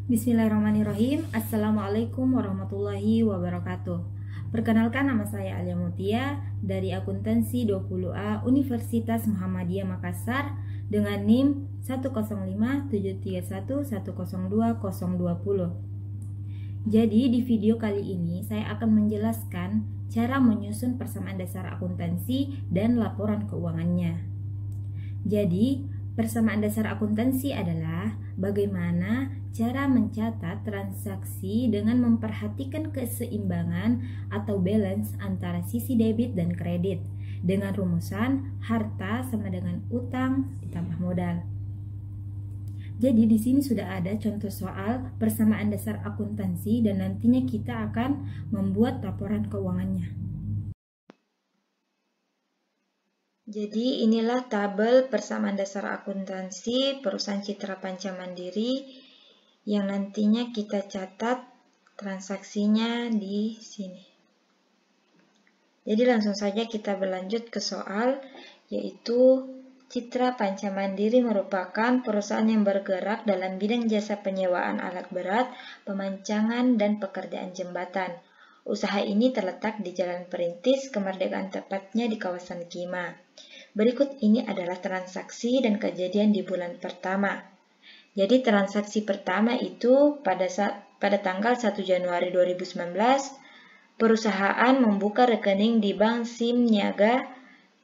Bismillahirrahmanirrahim. Assalamualaikum warahmatullahi wabarakatuh. Perkenalkan, nama saya Alia Mutia dari Akuntansi 20A Universitas Muhammadiyah Makassar dengan NIM 1057311020020. Jadi di video kali ini saya akan menjelaskan cara menyusun persamaan dasar akuntansi dan laporan keuangannya. Jadi, persamaan dasar akuntansi adalah bagaimana cara mencatat transaksi dengan memperhatikan keseimbangan atau balance antara sisi debit dan kredit dengan rumusan harta sama dengan utang ditambah modal. Jadi di sini sudah ada contoh soal persamaan dasar akuntansi dan nantinya kita akan membuat laporan keuangannya. Jadi inilah tabel persamaan dasar akuntansi perusahaan Citra Panca Mandiri yang nantinya kita catat transaksinya di sini. Jadi langsung saja kita berlanjut ke soal, yaitu Citra Panca Mandiri merupakan perusahaan yang bergerak dalam bidang jasa penyewaan alat berat, pemancangan, dan pekerjaan jembatan. Usaha ini terletak di Jalan Perintis Kemerdekaan, tepatnya di kawasan Kima. Berikut ini adalah transaksi dan kejadian di bulan pertama. Jadi transaksi pertama itu pada tanggal 1 Januari 2019, perusahaan membuka rekening di Bank SIM Niaga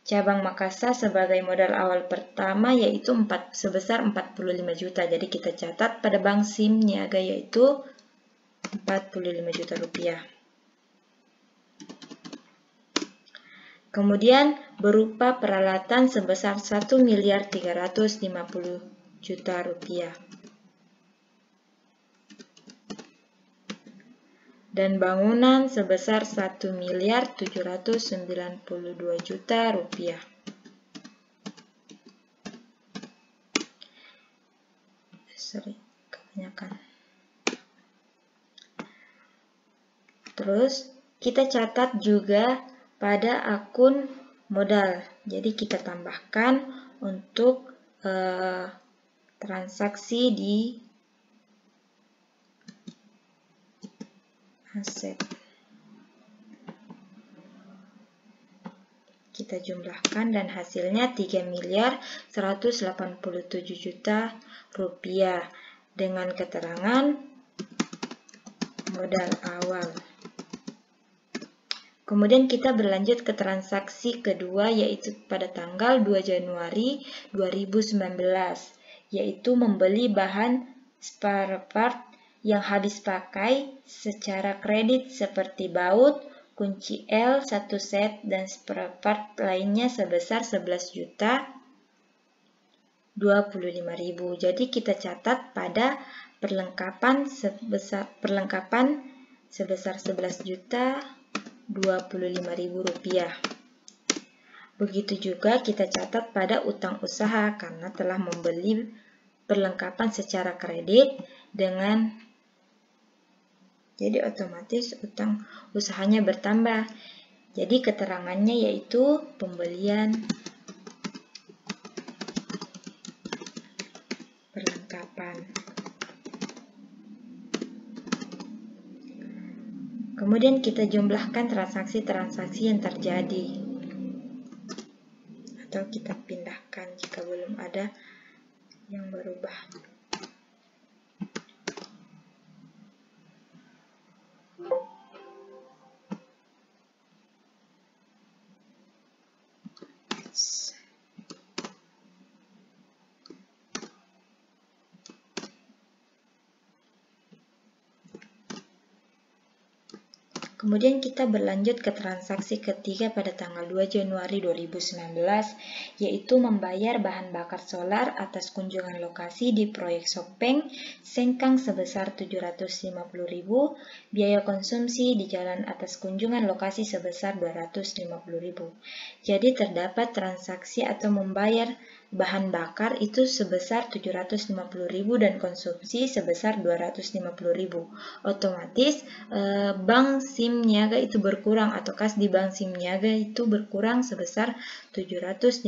Cabang Makassar sebagai modal awal pertama yaitu sebesar 45 juta. Jadi kita catat pada Bank SIM Niaga yaitu 45 juta rupiah. Kemudian berupa peralatan sebesar 1.350 juta rupiah. Dan bangunan sebesar 1.792 juta rupiah. Kebanyakan. Terus kita catat juga pada akun modal. Jadi kita tambahkan untuk transaksi di aset. Kita jumlahkan dan hasilnya 3.187 juta rupiah dengan keterangan modal awal. Kemudian kita berlanjut ke transaksi kedua yaitu pada tanggal 2 Januari 2019 yaitu membeli bahan spare part yang habis pakai secara kredit seperti baut, kunci L 1 set dan spare part lainnya sebesar 11.025.000. Jadi kita catat pada perlengkapan sebesar 11.025.000 rupiah. Begitu juga kita catat pada utang usaha karena telah membeli perlengkapan secara kredit jadi otomatis utang usahanya bertambah. Jadi keterangannya yaitu pembelian perlengkapan. Kemudian kita jumlahkan transaksi-transaksi yang terjadi. Atau kita pindahkan jika belum ada yang berubah. Kemudian kita berlanjut ke transaksi ketiga pada tanggal 2 Januari 2019, yaitu membayar bahan bakar solar atas kunjungan lokasi di proyek Sopeng, Sengkang sebesar 750.000, biaya konsumsi di jalan atas kunjungan lokasi sebesar 250.000. Jadi terdapat transaksi atau membayar bahan bakar itu sebesar 750.000 dan konsumsi sebesar 250.000. Otomatis Bank SIM Niaga itu berkurang atau kas di Bank SIM Niaga itu berkurang sebesar 750.000.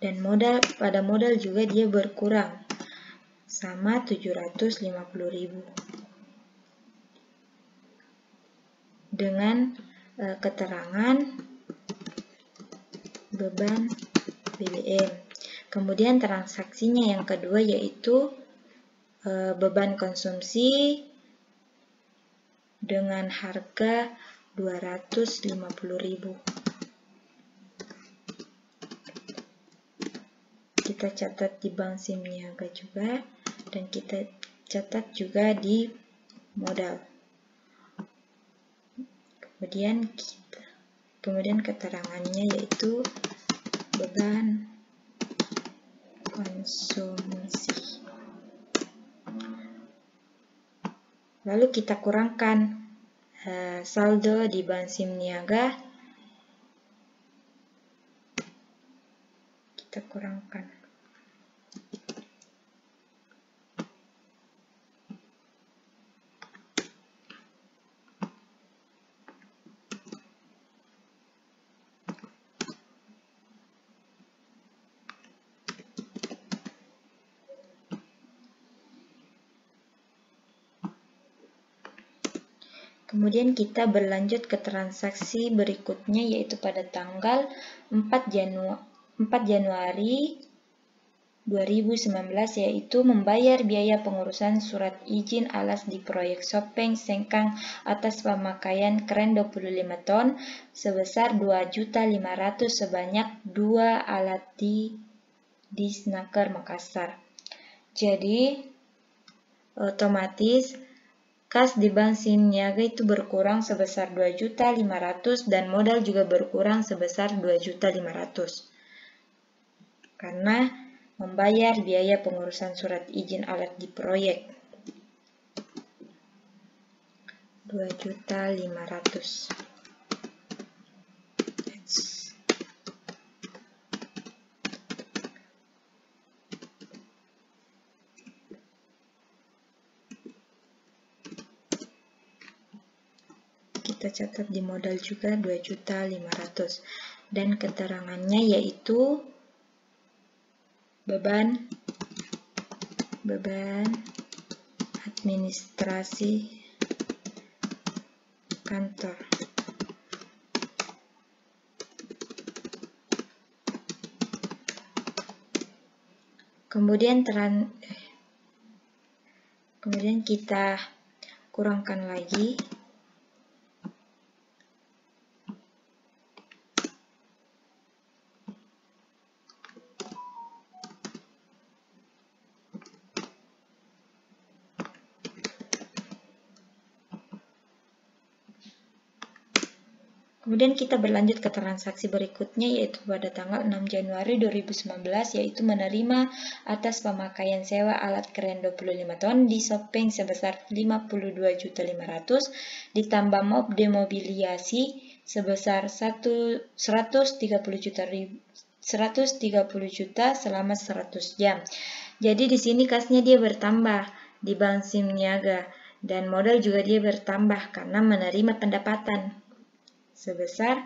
Dan pada modal juga dia berkurang sama 750.000. Dengan keterangan beban BBM. Kemudian transaksinya yang kedua yaitu beban konsumsi dengan harga 250.000. Kita catat di Bank SIM Niaga juga, dan kita catat juga di modal. Kemudian keterangannya yaitu beban konsumsi. Lalu kita kurangkan saldo di Bank SIM Niaga. Kita kurangkan. Kemudian kita berlanjut ke transaksi berikutnya yaitu pada tanggal 4 Januari 2019 yaitu membayar biaya pengurusan surat izin alas di proyek Sopeng Sengkang atas pemakaian kren 25 ton sebesar 2.500.000 sebanyak 2 alat di Snaker Makassar. Jadi otomatis kas di Bank SIM Niaga itu berkurang sebesar 2.500.000 dan modal juga berkurang sebesar 2.500.000 karena membayar biaya pengurusan surat izin alat di proyek 2.500.000. Kita catat di modal juga 2.500.000 dan keterangannya yaitu beban administrasi kantor. Kemudian kita kurangkan lagi. Kemudian kita berlanjut ke transaksi berikutnya yaitu pada tanggal 6 Januari 2019 yaitu menerima atas pemakaian sewa alat kren 25 ton di Sopeng sebesar 52.500.000 ditambah mob demobiliasi sebesar 130 juta selama 100 jam. Jadi di sini kasnya dia bertambah di Bank SIM Niaga dan modal juga dia bertambah karena menerima pendapatan sebesar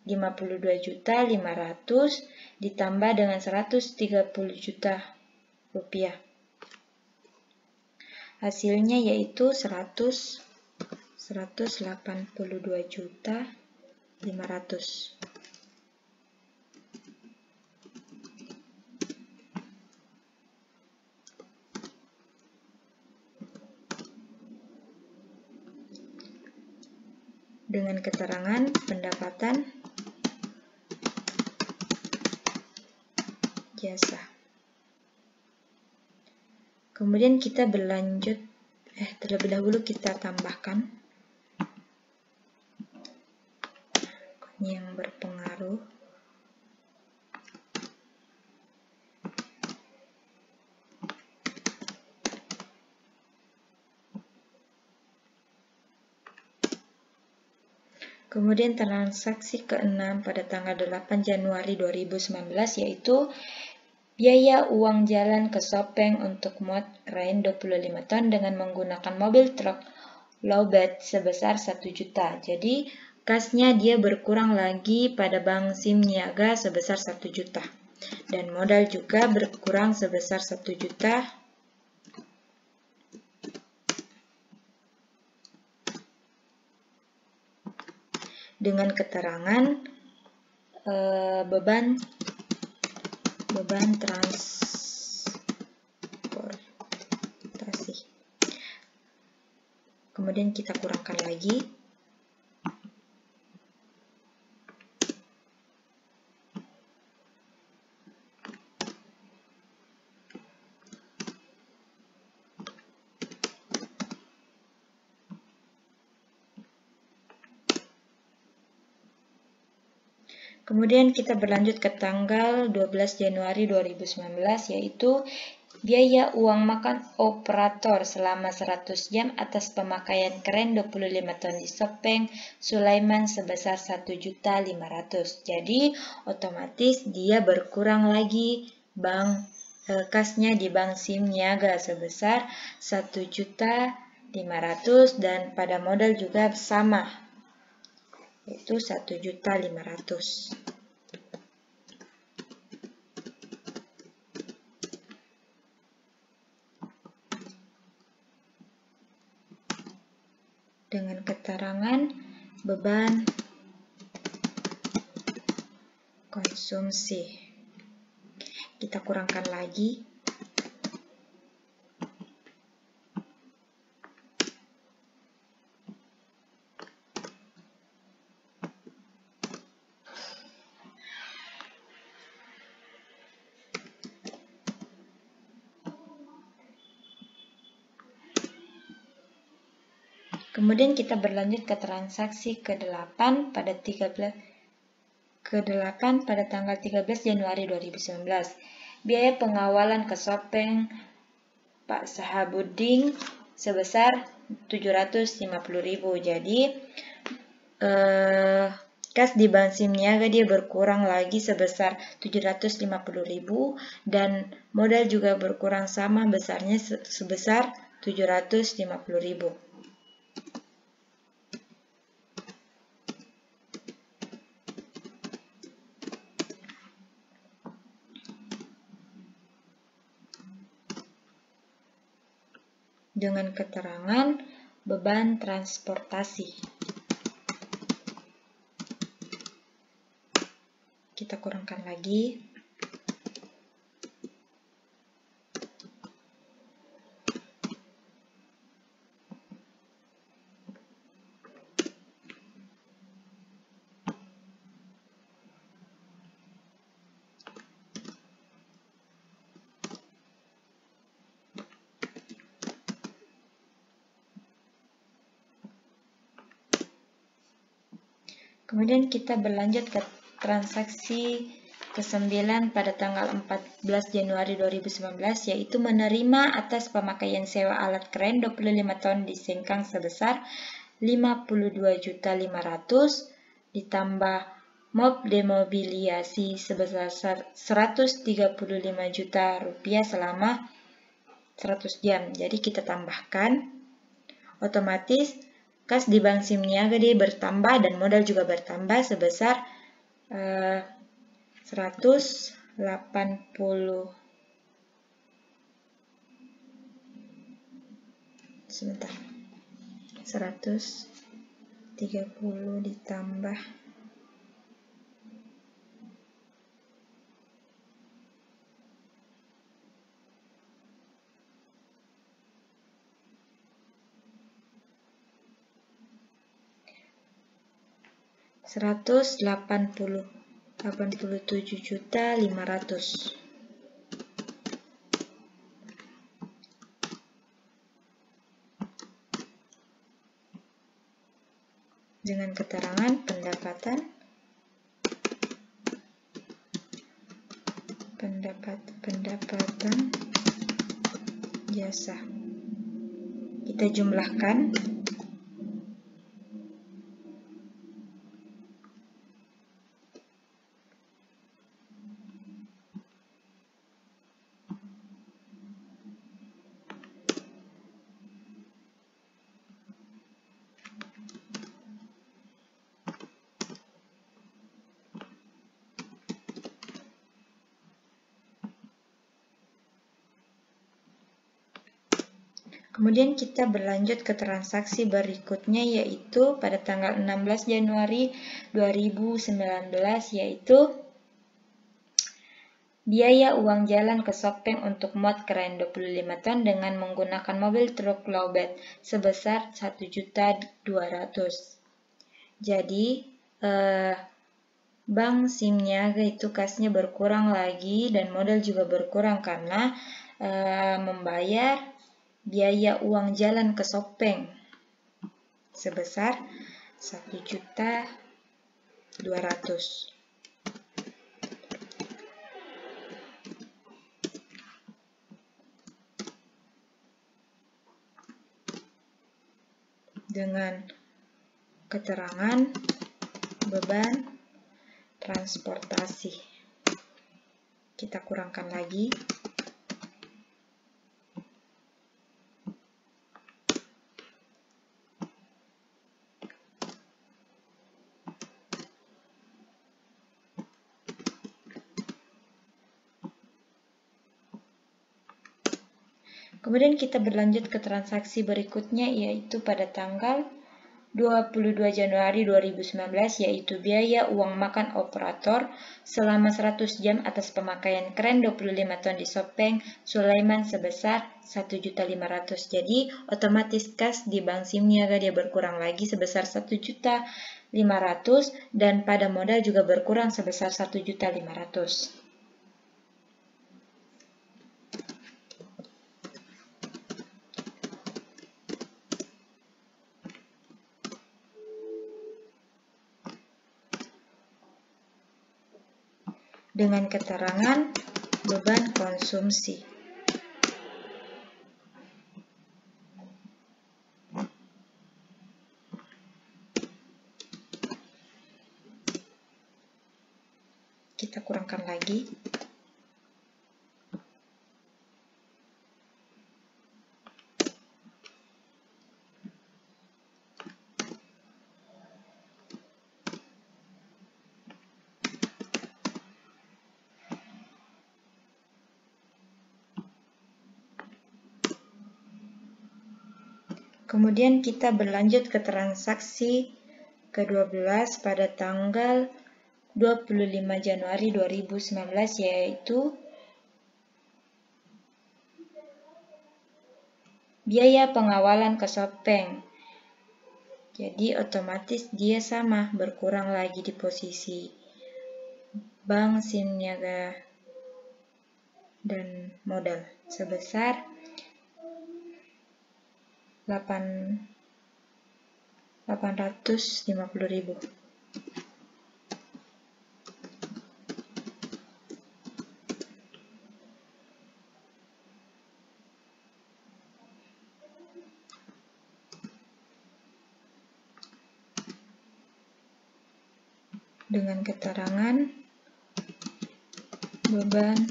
52.500.000 ditambah dengan 130 juta rupiah. Hasilnya yaitu 182.500.000. Dengan keterangan pendapatan jasa. Kemudian kita berlanjut, terlebih dahulu kita tambahkan yang berpengaruh. Kemudian transaksi ke-6 pada tanggal 8 Januari 2019 yaitu biaya uang jalan ke Sopeng untuk muat kren 25 ton dengan menggunakan mobil truk lowbed sebesar 1 juta. Jadi kasnya dia berkurang lagi pada Bank SIM Niaga sebesar 1 juta. dan modal juga berkurang sebesar 1 juta. Dengan keterangan beban transportasi. Kemudian kita kurangkan lagi. Kemudian kita berlanjut ke tanggal 12 Januari 2019, yaitu biaya uang makan operator selama 100 jam atas pemakaian kren 25 ton di Sopeng Sulaiman sebesar 1.500.000. Jadi otomatis dia berkurang lagi kasnya di Bank SIM Niaga sebesar 1.500.000 dan pada modal juga sama, yaitu 1.500.000. Dengan keterangan beban konsumsi. Kita kurangkan lagi. Kemudian kita berlanjut ke transaksi ke-8 pada tanggal 13 Januari 2019. Biaya pengawalan ke Sopeng Pak Sahabuddin sebesar 750.000. Jadi kas di Bank SIM Niaga dia berkurang lagi sebesar 750.000 dan modal juga berkurang sama besarnya sebesar 750.000. Dengan keterangan beban transportasi. Kita kurangkan lagi. Kemudian kita berlanjut ke transaksi ke-9 pada tanggal 14 Januari 2019, yaitu menerima atas pemakaian sewa alat kren 25 ton di Sengkang sebesar 52.500.000 ditambah mob demobiliasi sebesar 135 juta rupiah selama 100 jam. Jadi kita tambahkan, otomatis kas di Bank SIM Niaga dia bertambah dan modal juga bertambah sebesar 130 ditambah 187.500.000. Dengan keterangan pendapatan jasa. Kita jumlahkan. Kemudian kita berlanjut ke transaksi berikutnya, yaitu pada tanggal 16 Januari 2019, yaitu biaya uang jalan ke Sopeng untuk muat keren 25 ton dengan menggunakan mobil truk lowbed sebesar 1.200.000. Jadi Bank SIM Niaga itu kasnya berkurang lagi dan modal juga berkurang karena membayar biaya uang jalan ke Sopeng sebesar 1.200.000. Dengan keterangan beban transportasi. Kita kurangkan lagi. Kemudian kita berlanjut ke transaksi berikutnya, yaitu pada tanggal 22 Januari 2019, yaitu biaya uang makan operator selama 100 jam atas pemakaian keren 25 ton di Sopeng Sulaiman sebesar 1.500.000. Jadi otomatis kas di Bank SIM Niaga dia berkurang lagi sebesar 1.500.000 dan pada modal juga berkurang sebesar 1.500.000. Dengan keterangan beban konsumsi. Kita kurangkan lagi. Kemudian kita berlanjut ke transaksi ke-12 pada tanggal 25 Januari 2019, yaitu biaya pengawalan ke Sopeng. Jadi otomatis dia sama, berkurang lagi di posisi Bank SIM Niaga dan modal sebesar 850.000. Dengan keterangan beban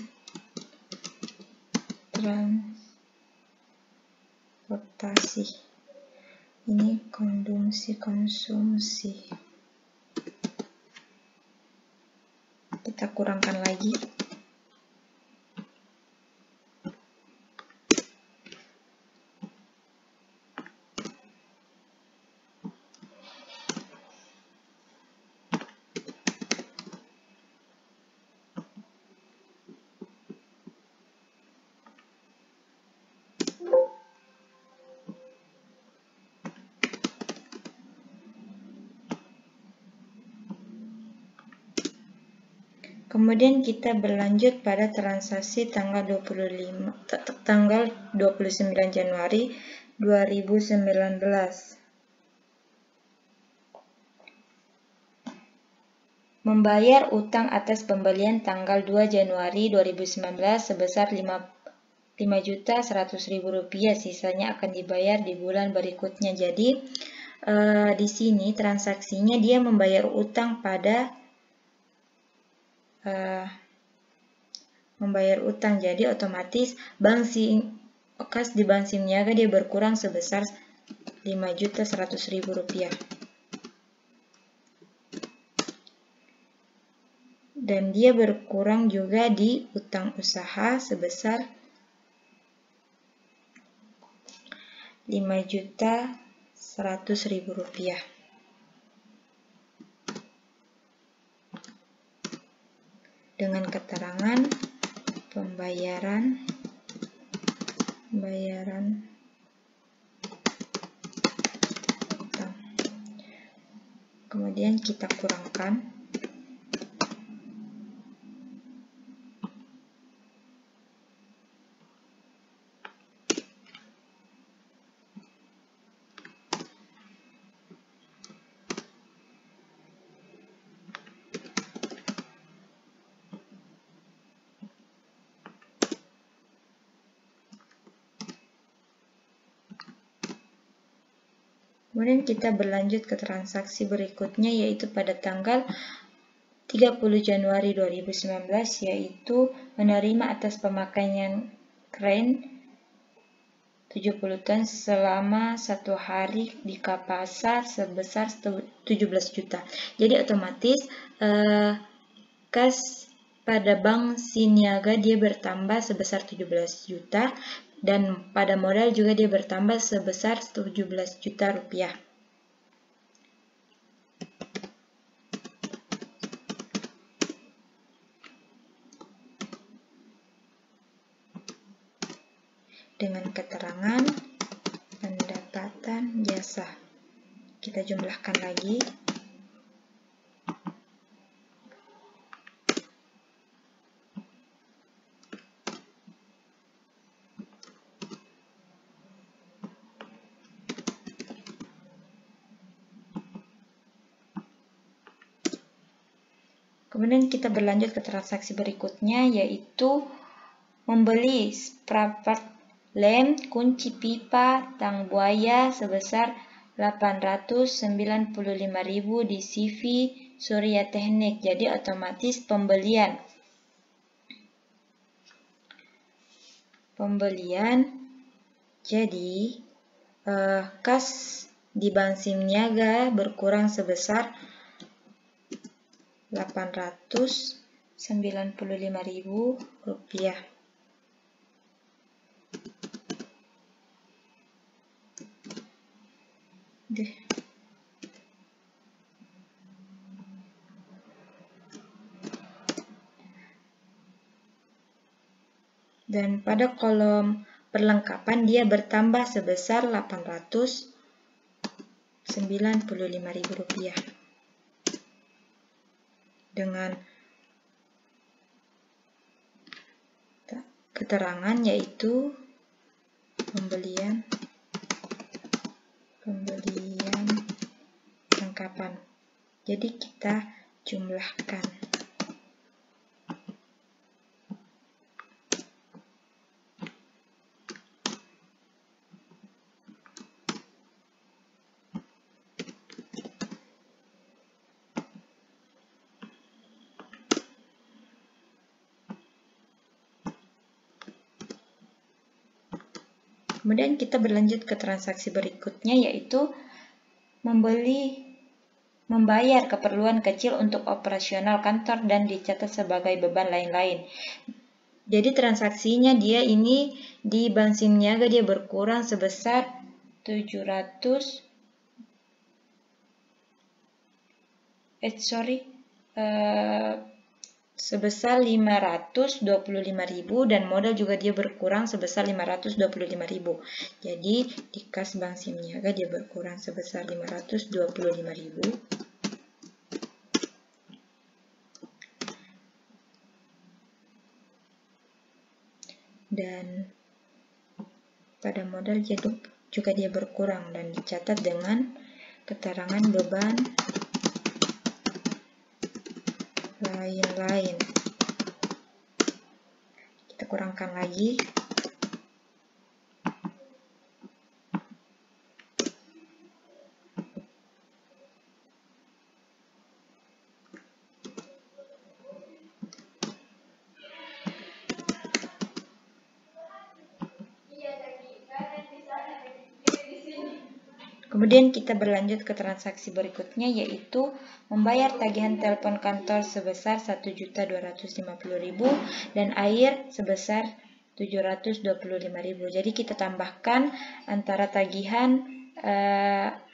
transportasi. Ini konsumsi. Kita kurangkan lagi. Kemudian kita berlanjut pada transaksi tanggal 29 Januari 2019. Membayar utang atas pembelian tanggal 2 Januari 2019 sebesar 5.100.000 rupiah, sisanya akan dibayar di bulan berikutnya. Jadi di sini transaksinya dia membayar utang pada jadi otomatis kas di Bank SIM Niaga dia berkurang sebesar 5.100.000 rupiah. Dan dia berkurang juga di utang usaha sebesar Rp5.100.000. Dengan keterangan pembayaran utang. Kemudian kita kurangkan. Kemudian kita berlanjut ke transaksi berikutnya, yaitu pada tanggal 30 Januari 2019, yaitu menerima atas pemakaian kren 70 ton selama 1 hari di Kapasar sebesar 17 juta. Jadi otomatis kas pada bank Siniaga dia bertambah sebesar 17 juta. Dan pada modal juga dia bertambah sebesar 17 juta rupiah. Dengan keterangan pendapatan jasa. Kita jumlahkan lagi. Kemudian kita berlanjut ke transaksi berikutnya, yaitu membeli seperempat lem kunci pipa tang buaya sebesar 895.000 di CV Surya Teknik. Jadi otomatis pembelian jadi kas di Bank Siniaga berkurang sebesar 895.000 rupiah. Dan pada kolom perlengkapan dia bertambah sebesar 895.000 rupiah. Dengan keterangan yaitu pembelian perlengkapan. Jadi kita jumlahkan. Kemudian kita berlanjut ke transaksi berikutnya, yaitu membayar keperluan kecil untuk operasional kantor dan dicatat sebagai beban lain-lain. Jadi transaksinya dia ini di Bank Siniaga dia berkurang sebesar sebesar 525.000 dan modal juga dia berkurang sebesar 525.000. Jadi di kas Bank Siniaga dia berkurang sebesar 525.000. Dan pada modal juga dia berkurang dan dicatat dengan keterangan beban lain-lain. Kita kurangkan lagi. Kemudian kita berlanjut ke transaksi berikutnya, yaitu membayar tagihan telepon kantor sebesar 1.250.000 dan air sebesar 725.000. Jadi kita tambahkan antara tagihan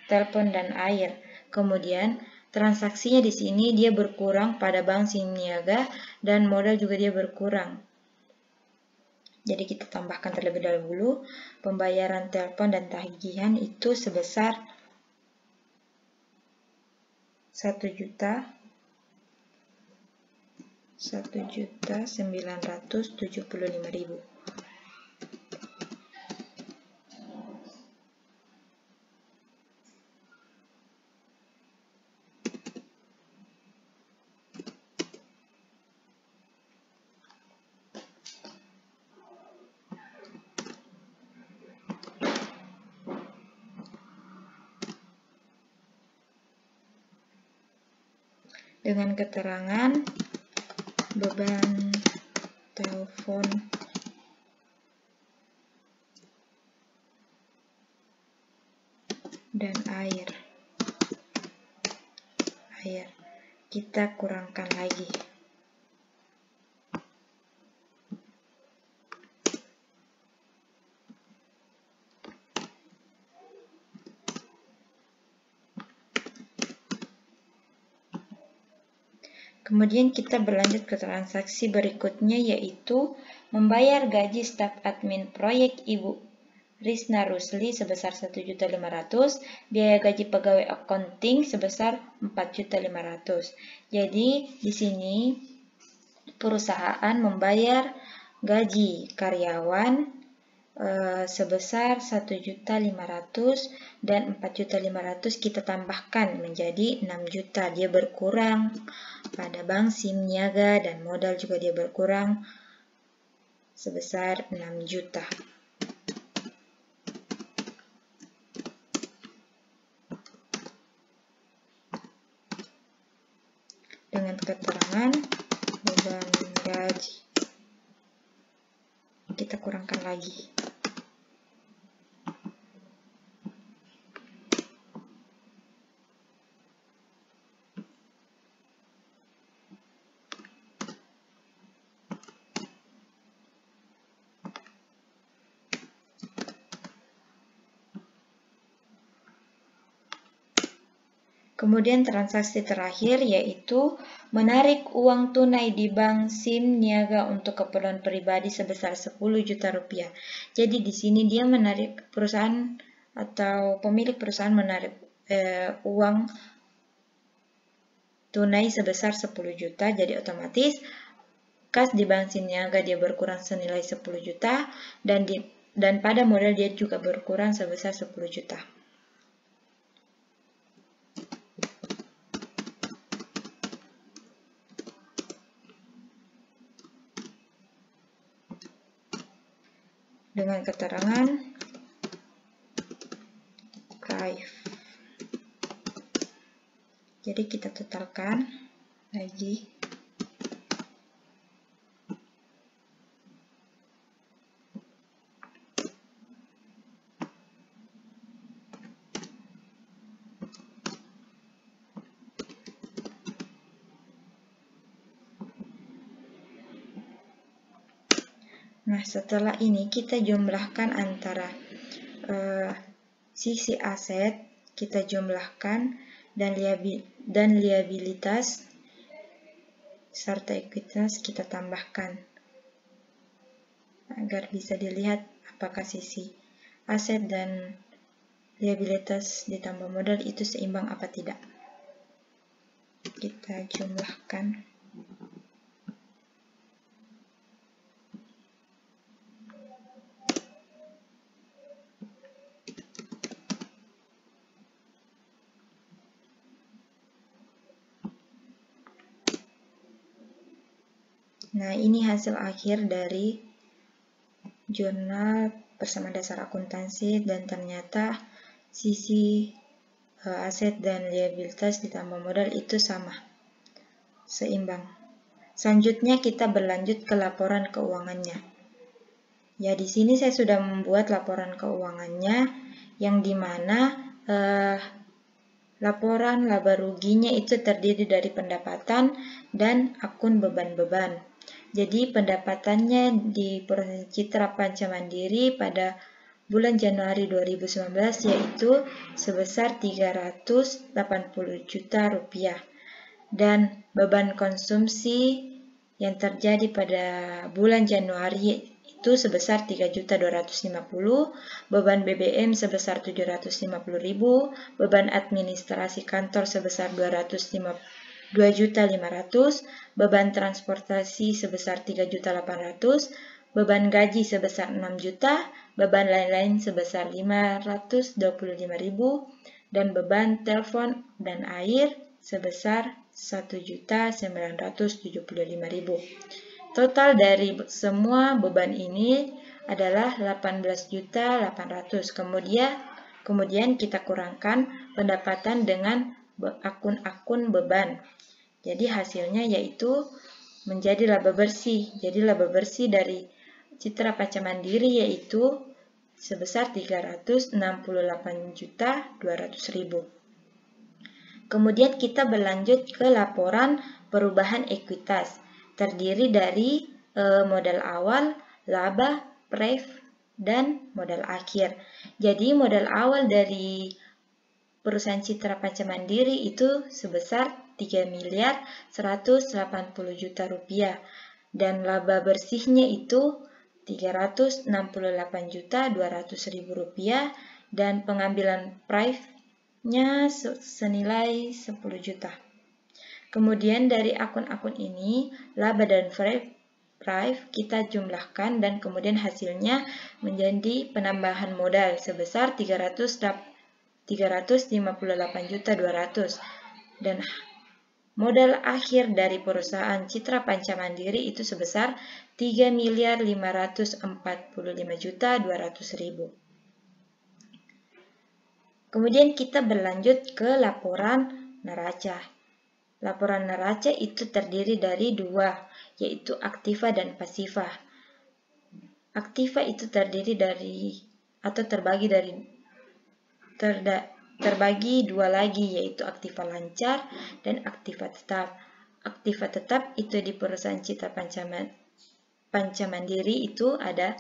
telepon dan air. Kemudian transaksinya di sini dia berkurang pada bank SIM Niaga dan modal juga dia berkurang. Jadi kita tambahkan terlebih dahulu pembayaran telepon dan tagihan itu sebesar 1.975.000. Dengan keterangan beban telepon dan air kita kurangkan lagi. Kemudian kita berlanjut ke transaksi berikutnya, yaitu membayar gaji staf admin proyek Ibu Risna Rusli sebesar 1.500.000, biaya gaji pegawai accounting sebesar 4.500.000. Jadi di sini perusahaan membayar gaji karyawan sebesar 1.500.000 dan 4.500.000 kita tambahkan menjadi 6 juta. Dia berkurang pada bank SIM Niaga dan modal juga dia berkurang sebesar 6 juta. Dengan keterangan beban gaji kita kurangkan lagi. Kemudian transaksi terakhir yaitu menarik uang tunai di bank SIM Niaga untuk keperluan pribadi sebesar 10 juta rupiah. Jadi di sini dia menarik, perusahaan atau pemilik perusahaan menarik uang tunai sebesar 10 juta. Jadi otomatis kas di bank SIM Niaga dia berkurang senilai 10 juta dan pada modal dia juga berkurang sebesar 10 juta. Dengan keterangan price. Jadi kita totalkan lagi. Nah, setelah ini kita jumlahkan antara sisi aset, kita jumlahkan, dan liabilitas serta ekuitas kita tambahkan agar bisa dilihat apakah sisi aset dan liabilitas ditambah modal itu seimbang apa tidak. Kita jumlahkan. Nah, ini hasil akhir dari jurnal persamaan dasar akuntansi, dan ternyata sisi aset dan liabilitas ditambah modal itu sama, seimbang. Selanjutnya kita berlanjut ke laporan keuangannya. Ya, di sini saya sudah membuat laporan keuangannya yang dimana laporan laba ruginya itu terdiri dari pendapatan dan akun beban-beban. Jadi pendapatannya di perusahaan Citra Panca Mandiri pada bulan Januari 2019 yaitu sebesar 380 juta rupiah. Dan beban konsumsi yang terjadi pada bulan Januari itu sebesar 3.250, beban BBM sebesar 750.000, beban administrasi kantor sebesar 2.500.000, beban transportasi sebesar 3.800.000, beban gaji sebesar 6 juta, beban lain-lain sebesar 525.000, dan beban telepon dan air sebesar 1.975.000. Total dari semua beban ini adalah 18.800.000. Kemudian kita kurangkan pendapatan dengan akun-akun beban. Jadi hasilnya yaitu menjadi laba bersih. Jadi laba bersih dari Citra Panca Mandiri yaitu sebesar 368.200.000. Kemudian kita berlanjut ke laporan perubahan ekuitas. Terdiri dari modal awal, laba, pref, dan modal akhir. Jadi modal awal dari perusahaan Citra Panca Mandiri itu sebesar 3.180 juta rupiah. Dan laba bersihnya itu 368.200.000 rupiah, dan pengambilan pref-nya senilai 10 juta. Kemudian dari akun-akun ini, laba dan pref kita jumlahkan dan kemudian hasilnya menjadi penambahan modal sebesar 358.200.000 dan modal akhir dari perusahaan Citra Panca Mandiri itu sebesar 3.545.200.000. Kemudian kita berlanjut ke laporan neraca. Laporan neraca itu terdiri dari dua, yaitu aktiva dan pasiva. Aktiva itu terdiri dari atau terbagi dua lagi, yaitu aktiva lancar dan aktiva tetap. Aktiva tetap itu di perusahaan Citra Panca Mandiri itu ada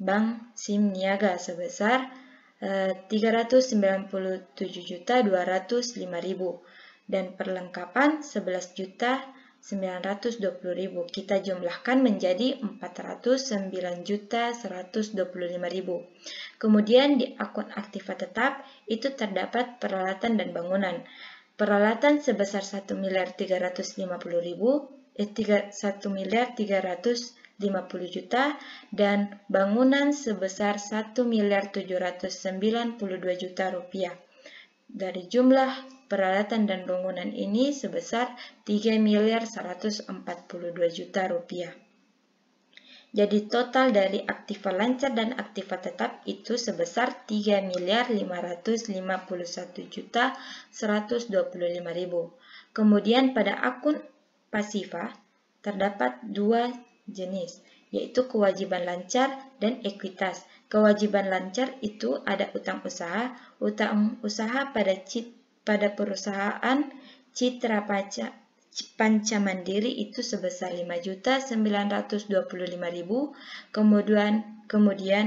Bank SIM Niaga sebesar 397.205.000 dan perlengkapan 11.920.000. Kita jumlahkan menjadi 409.125.000. Kemudian di akun aktiva tetap itu terdapat peralatan dan bangunan. Peralatan sebesar 1.350.000 dan bangunan sebesar 1.792.000 rupiah. Dari jumlah peralatan dan bangunan ini sebesar 3.142.000 rupiah. Jadi total dari aktiva lancar dan aktiva tetap itu sebesar 3.551.125.000. Kemudian pada akun pasiva terdapat dua jenis, yaitu kewajiban lancar dan ekuitas. Kewajiban lancar itu ada utang usaha pada perusahaan Citra Panca Mandiri itu sebesar 5.925.000. Kemudian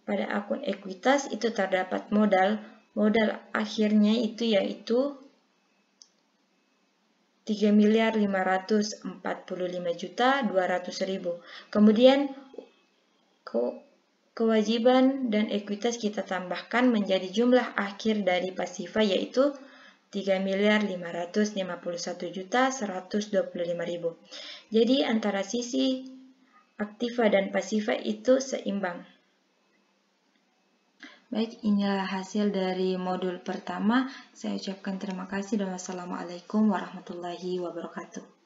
pada akun ekuitas itu terdapat modal akhirnya itu yaitu 3.545.200.000. Kemudian kewajiban dan ekuitas kita tambahkan menjadi jumlah akhir dari pasiva yaitu 3.551.125.000. Jadi antara sisi aktiva dan pasiva itu seimbang. Baik, inilah hasil dari modul pertama. Saya ucapkan terima kasih dan wassalamualaikum warahmatullahi wabarakatuh.